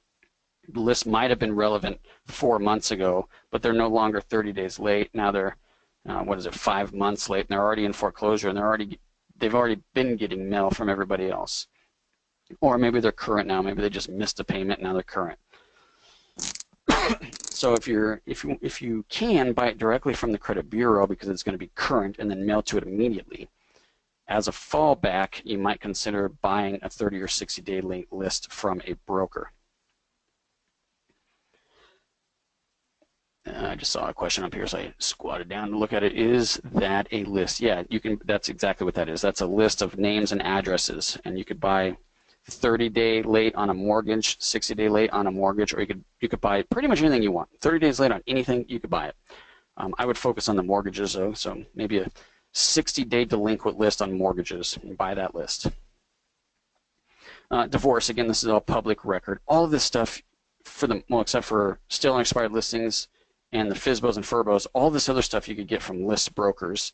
The list might have been relevant 4 months ago, but they're no longer 30 days late. Now they're 5 months late, and they're already in foreclosure, and they've already been getting mail from everybody else. Or maybe they're current now. Maybe they just missed a payment, now they're current. So if you can buy it directly from the credit bureau because it's going to be current, and then mail to it immediately, as a fallback, you might consider buying a 30 or 60-day late list from a broker. I just saw a question up here, so I squatted down to look at it. Is that a list? Yeah, you can. That's exactly what that is. That's a list of names and addresses, and you could buy 30-day late on a mortgage, 60-day late on a mortgage, or you could buy pretty much anything you want. 30 days late on anything, you could buy it. I would focus on the mortgages though, so maybe a 60-day delinquent list on mortgages, and buy that list. Divorce, again, this is all public record. All of this stuff, except for still unexpired listings and the FSBOs and FRBOs, all this other stuff you could get from list brokers.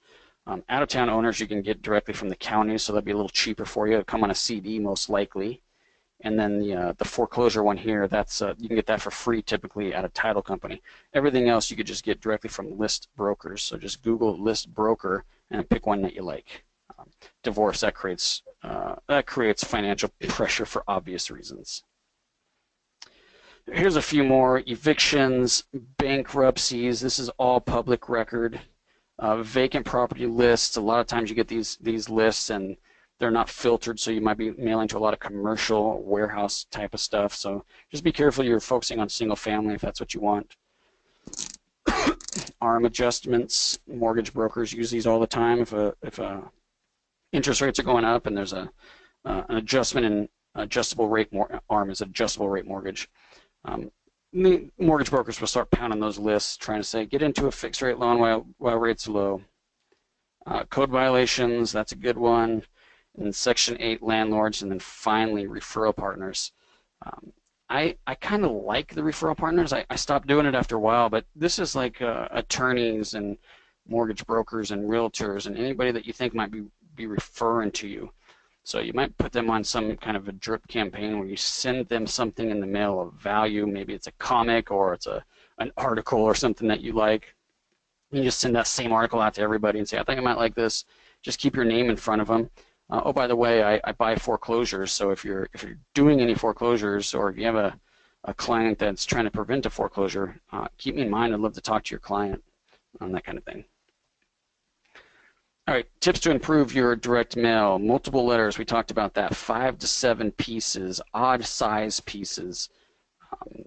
Out-of-town owners you can get directly from the county, so that'd be a little cheaper for you. It'll come on a CD most likely. And then the foreclosure one here, that's you can get that for free typically at a title company. Everything else you could just get directly from list brokers. So just Google list broker and pick one that you like. Divorce, that creates financial pressure for obvious reasons. Here's a few more. Evictions, bankruptcies, this is all public record. Vacant property lists, a lot of times you get these lists and they're not filtered, so you might be mailing to a lot of commercial warehouse type of stuff. So just be careful you're focusing on single family if that's what you want. ARM adjustments, mortgage brokers use these all the time. If interest rates are going up and there's an adjustment in adjustable rate, ARM is adjustable rate mortgage. The mortgage brokers will start pounding those lists, trying to say, get into a fixed rate loan while rates are low. Code violations, that's a good one. And Section 8 landlords, and then finally referral partners. I kind of like the referral partners. I stopped doing it after a while, but this is like attorneys and mortgage brokers and realtors and anybody that you think might be referring to you. So you might put them on some kind of a drip campaign where you send them something in the mail of value. Maybe it's a comic or it's an article or something that you like. You just send that same article out to everybody and say, I think I might like this. Just keep your name in front of them. Oh, by the way, I buy foreclosures, so if you're doing any foreclosures, or if you have a client that's trying to prevent a foreclosure, keep me in mind. I'd love to talk to your client on that kind of thing. All right, tips to improve your direct mail. Multiple letters, we talked about that. 5 to 7 pieces, odd size pieces.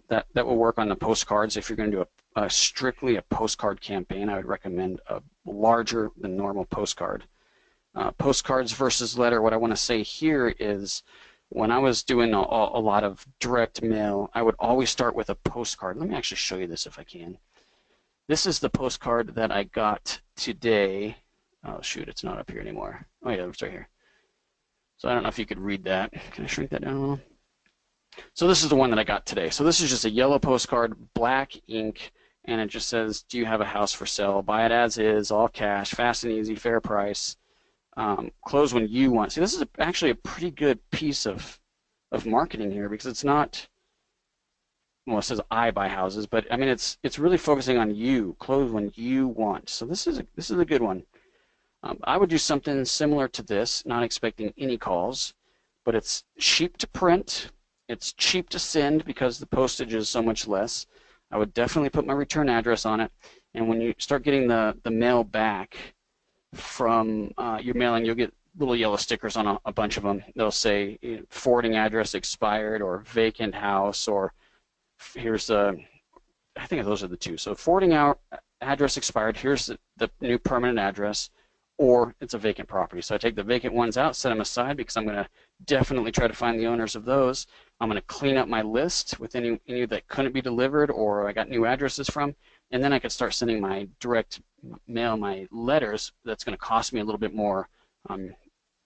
That will work on the postcards. If you're going to do strictly a postcard campaign, I would recommend a larger than normal postcard. Postcards versus letter, what I want to say here is when I was doing a lot of direct mail, I would always start with a postcard. Let me actually show you this if I can. This is the postcard that I got today. Oh shoot, it's not up here anymore. Oh yeah, it's right here. So I don't know if you could read that. Can I shrink that down a little? So this is the one that I got today. So this is just a yellow postcard, black ink, and it just says, do you have a house for sale? Buy it as is, all cash, fast and easy, fair price. Close when you want. See, this is actually a pretty good piece of marketing here, because it's not, well, it says I buy houses, but I mean it's really focusing on you. Close when you want. So this is a good one. I would do something similar to this, not expecting any calls, but it's cheap to print, it's cheap to send because the postage is so much less. I would definitely put my return address on it, and when you start getting the mail back from your mailing, you'll get little yellow stickers on a bunch of them. They'll say forwarding address expired or vacant house, or here's I think those are the two. So forwarding out address expired, here's the new permanent address, or it's a vacant property. So I take the vacant ones out, set them aside because I'm going to definitely try to find the owners of those. I'm going to clean up my list with any that couldn't be delivered or I got new addresses from, and then I could start sending my direct mail, my letters. That's going to cost me a little bit more,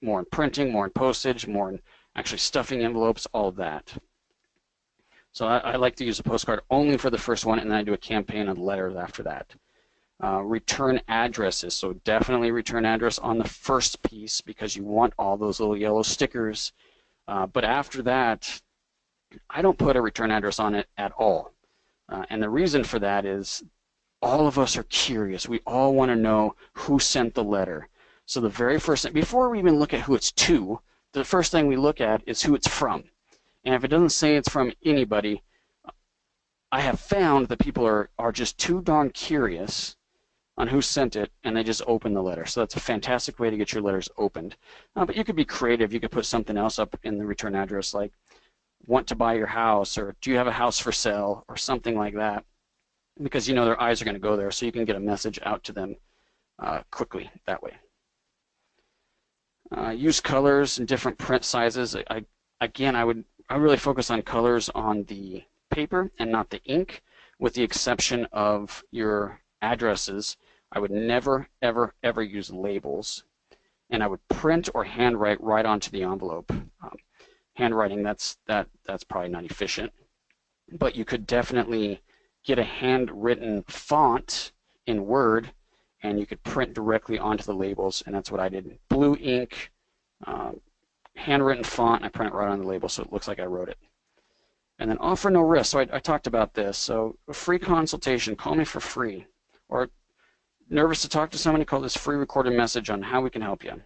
more in printing, more in postage, more in actually stuffing envelopes, all of that. So I like to use a postcard only for the first one, and then I do a campaign of letters after that. Return addresses, so definitely return address on the first piece because you want all those little yellow stickers. But after that, I don't put a return address on it at all. And the reason for that is all of us are curious. We all want to know who sent the letter. So the very first thing, before we even look at who it's to, the first thing we look at is who it's from. And if it doesn't say it's from anybody, I have found that people are just too darn curious on who sent it, and they just open the letter. So that's a fantastic way to get your letters opened. But you could be creative. You could put something else up in the return address like want to buy your house, or do you have a house for sale, or something like that, because you know their eyes are going to go there, so you can get a message out to them quickly that way. Use colors and different print sizes. Again, I really focus on colors on the paper and not the ink, with the exception of your addresses. I would never, ever, ever use labels, and I would print or handwrite right onto the envelope. Handwriting, that's probably not efficient, but you could definitely get a handwritten font in Word, and you could print directly onto the labels, and that's what I did. Blue ink, handwritten font, and I print it right on the label so it looks like I wrote it. And then offer no risk. So I talked about this. So a free consultation, call me for free. Or nervous to talk to somebody, call this free recorded message on how we can help you.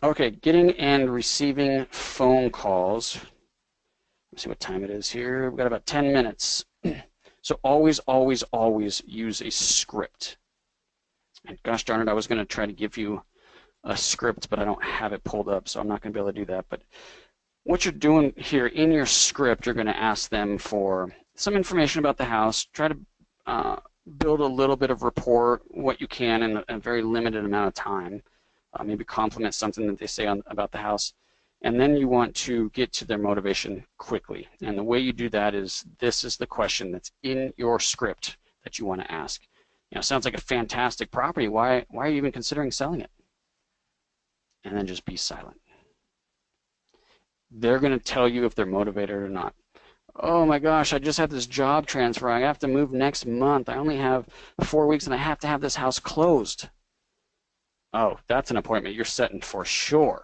Okay, getting and receiving phone calls. Let's see what time it is here. We've got about 10 minutes. So always, always, always use a script. And gosh darn it, I was going to try to give you a script, but I don't have it pulled up, so I'm not going to be able to do that. But what you're doing here in your script, you're going to ask them for some information about the house. Try to build a little bit of rapport, what you can, in a very limited amount of time. Maybe compliment something that they say about the house. And then you want to get to their motivation quickly. And the way you do that is, this is the question that's in your script that you want to ask. You know, sounds like a fantastic property. Why are you even considering selling it? And then just be silent. They're going to tell you if they're motivated or not. Oh my gosh, I just had this job transfer. I have to move next month. I only have 4 weeks and I have to have this house closed. Oh, that's an appointment you're setting for sure.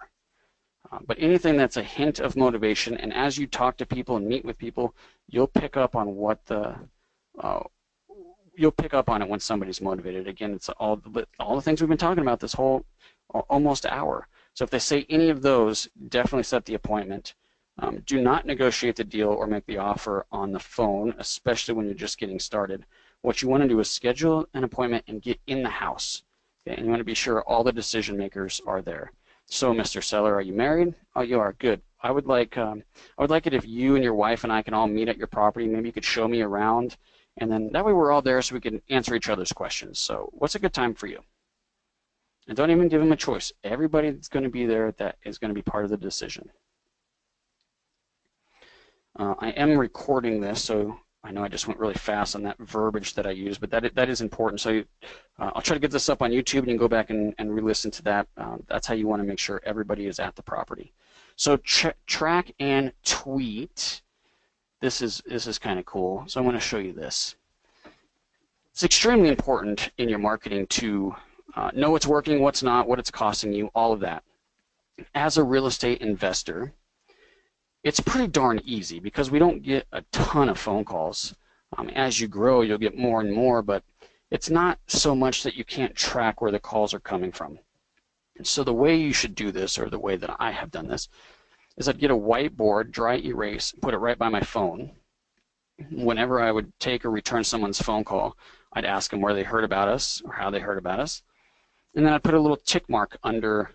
But anything that's a hint of motivation, and as you talk to people and meet with people, you'll pick up on what you'll pick up on it when somebody's motivated. Again, it's all the things we've been talking about this whole almost hour. So if they say any of those, definitely set the appointment. Do not negotiate the deal or make the offer on the phone, especially when you're just getting started. What you want to do is schedule an appointment and get in the house. Okay? And you want to be sure all the decision makers are there. So, Mr. Seller, are you married? Oh, you are. Good. I would like it if you and your wife and I can all meet at your property. Maybe you could show me around, and then that way we're all there so we can answer each other's questions. So, what's a good time for you? And don't even give them a choice. Everybody that's going to be there, that is going to be part of the decision. I am recording this, so I know I just went really fast on that verbiage that I used, but that is important. So I'll try to get this up on YouTube, and you can go back and re-listen to that. That's how you want to make sure everybody is at the property. So track and tweet. This is kind of cool. So I want to show you this. It's extremely important in your marketing to know what's working, what's not, what it's costing you, all of that. As a real estate investor, it's pretty darn easy because we don't get a ton of phone calls. As you grow, you'll get more and more, but it's not so much that you can't track where the calls are coming from. And so the way you should do this, or the way that I have done this, is I'd get a whiteboard, dry erase, put it right by my phone. Whenever I would take or return someone's phone call, I'd ask them where they heard about us or how they heard about us. And then I'd put a little tick mark under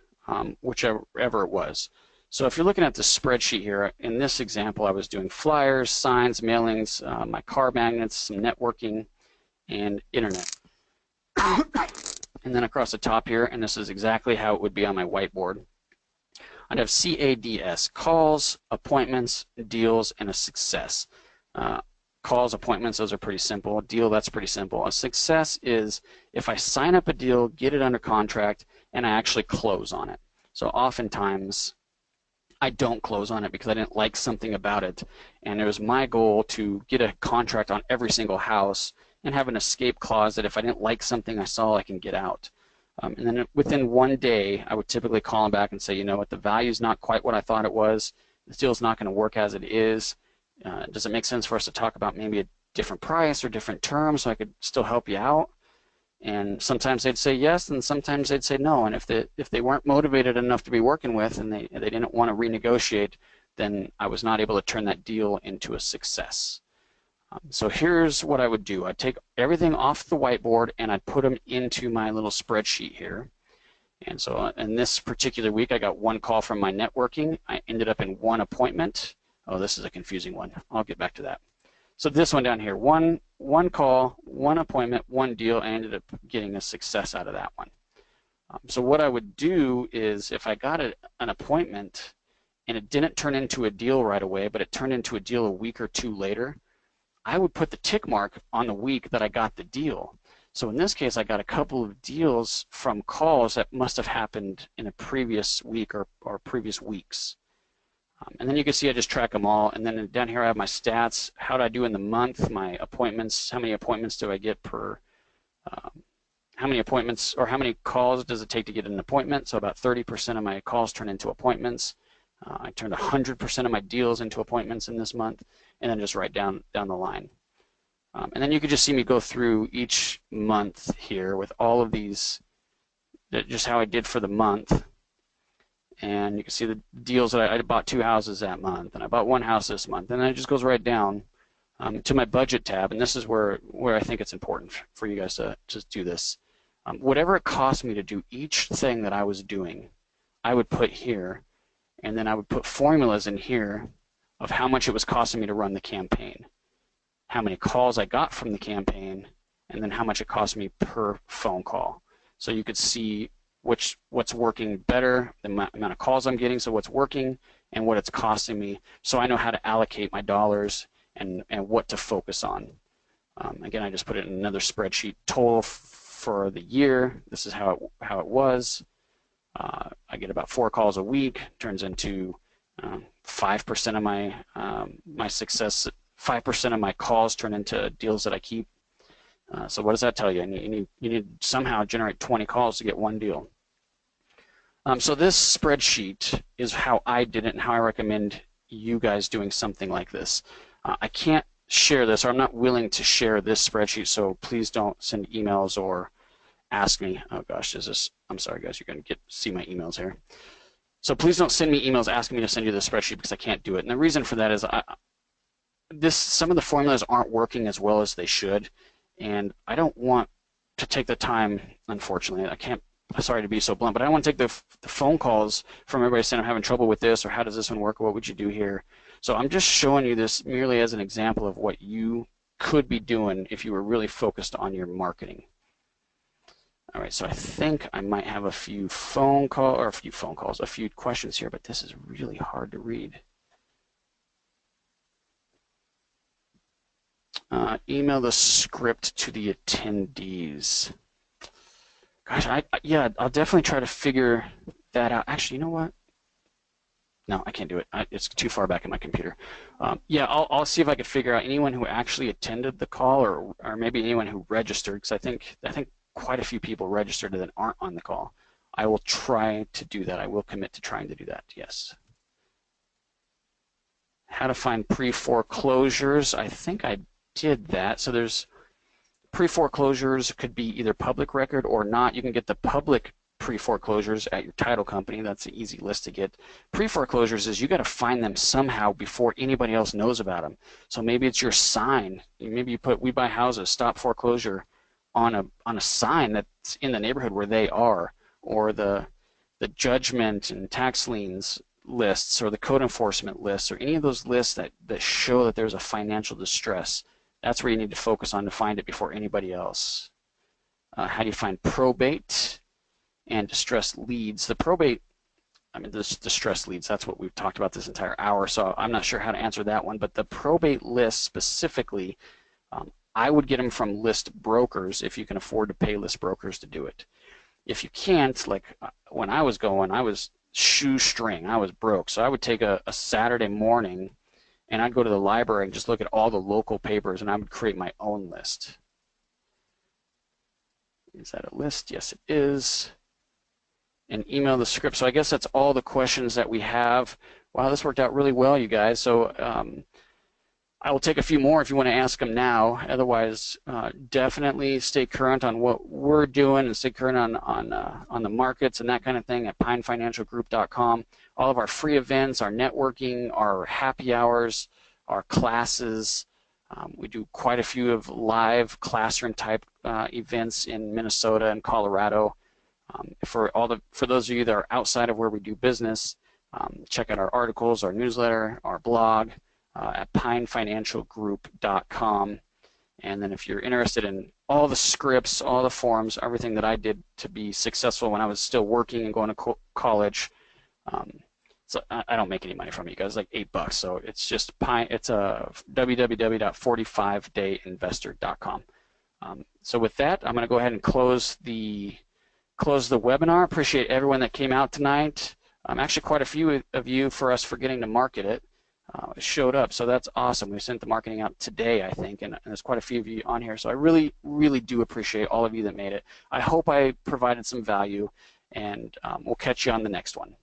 whichever it was. So if you're looking at the spreadsheet here, in this example, I was doing flyers, signs, mailings, my car magnets, some networking, and internet. And then across the top here, and this is exactly how it would be on my whiteboard, I'd have CADS, calls, appointments, deals, and a success. Calls, appointments, those are pretty simple. A deal, that's pretty simple. A success is if I sign up a deal, get it under contract, and I actually close on it. So oftentimes, I don't close on it because I didn't like something about it. And it was my goal to get a contract on every single house and have an escape clause that if I didn't like something I saw, I can get out. And then within one day, I would typically call them back and say, you know what, the value is not quite what I thought it was. The deal's not going to work as it is. Does it make sense for us to talk about maybe a different price or different terms so I could still help you out? And sometimes they'd say yes, and sometimes they'd say no. And if they weren't motivated enough to be working with, and they didn't want to renegotiate, then I was not able to turn that deal into a success. So here's what I would do. I'd take everything off the whiteboard and I'd put them into my little spreadsheet here. And so in this particular week, I got one call from my networking. I ended up in one appointment. Oh, this is a confusing one. I'll get back to that. So this one down here, one call, one appointment, one deal. I ended up getting a success out of that one. So what I would do is if I got an appointment and it didn't turn into a deal right away, but it turned into a deal a week or two later, I would put the tick mark on the week that I got the deal. So in this case, I got a couple of deals from calls that must have happened in a previous week or previous weeks. And then you can see I just track them all. And then down here I have my stats. How did I do in the month? My appointments. How many appointments do I get per? How many appointments or how many calls does it take to get an appointment? So about 30% of my calls turn into appointments. I turned 100% of my deals into appointments in this month, and then just write down the line. And then you can just see me go through each month here with all of these, just how I did for the month. And you can see the deals that I bought 2 houses that month, and I bought 1 house this month, and then it just goes right down to my budget tab. And this is where I think it's important for you guys to just do this. Whatever it cost me to do each thing that I was doing, I would put here. And then I would put formulas in here of how much it was costing me to run the campaign, how many calls I got from the campaign, and then how much it cost me per phone call. So you could see what's working better, the amount of calls I'm getting, so what's working and what it's costing me, so I know how to allocate my dollars and what to focus on. Again, I just put it in another spreadsheet. Total for the year, this is how it was. I get about 4 calls a week, turns into 5% of my success. 5% of my calls turn into deals that I keep. So what does that tell you? You need to somehow generate 20 calls to get 1 deal. So this spreadsheet is how I did it and how I recommend you guys doing something like this. I can't share this, or I'm not willing to share this spreadsheet, so please don't send emails or ask me. Oh gosh, I'm sorry guys, you're going to see my emails here. So please don't send me emails asking me to send you the spreadsheet because I can't do it. And the reason for that is some of the formulas aren't working as well as they should, and I don't want to take the time, unfortunately. I'm sorry to be so blunt, but I don't want to take the phone calls from everybody saying I'm having trouble with this, or how does this one work, or what would you do here? So I'm just showing you this merely as an example of what you could be doing if you were really focused on your marketing. All right, so I think I might have a few questions here, but this is really hard to read. Email the script to the attendees. Gosh, yeah, I'll definitely try to figure that out. Actually, you know what? No, I can't do it. It's too far back in my computer. Yeah, I'll see if I could figure out anyone who actually attended the call, or maybe anyone who registered, because I think quite a few people registered that aren't on the call. I will try to do that. I will commit to trying to do that, yes. How to find pre-foreclosures. I think I did that. So there's Pre-foreclosures could be either public record or not. You can get the public pre-foreclosures at your title company. That's an easy list to get. Pre-foreclosures is you got to find them somehow before anybody else knows about them. So maybe it's your sign. Maybe you put "We Buy Houses, Stop Foreclosure" on a sign that's in the neighborhood where they are, or the judgment and tax liens lists, or the code enforcement lists, or any of those lists that show that there's a financial distress. That's where you need to focus on to find it before anybody else. How do you find probate and distress leads? The probate, the distress leads, that's what we've talked about this entire hour, so I'm not sure how to answer that one, but the probate list specifically, I would get them from list brokers if you can afford to pay list brokers to do it. If you can't, like when I was going, I was shoestring, I was broke, so I would take a Saturday morning and I'd go to the library and just look at all the local papers, and I would create my own list. Is that a list? Yes, it is. And email the script. So I guess that's all the questions that we have. Wow, this worked out really well, you guys. So I will take a few more if you want to ask them now. Otherwise, definitely stay current on what we're doing and stay current on the markets and that kind of thing at pinefinancialgroup.com. All of our free events, our networking, our happy hours, our classes. We do quite a few of live classroom type events in Minnesota and Colorado. For those of you that are outside of where we do business, check out our articles, our newsletter, our blog at pinefinancialgroup.com. And then if you're interested in all the scripts, all the forums, everything that I did to be successful when I was still working and going to college, so I don't make any money from you guys, like $8. So it's just it's a www.45dayinvestor.com. So with that, I'm going to go ahead and close the webinar. Appreciate everyone that came out tonight. Actually, quite a few of you for us forgetting to market it showed up, so that's awesome. We sent the marketing out today, I think, and there's quite a few of you on here. So I really, really do appreciate all of you that made it. I hope I provided some value, and we'll catch you on the next one.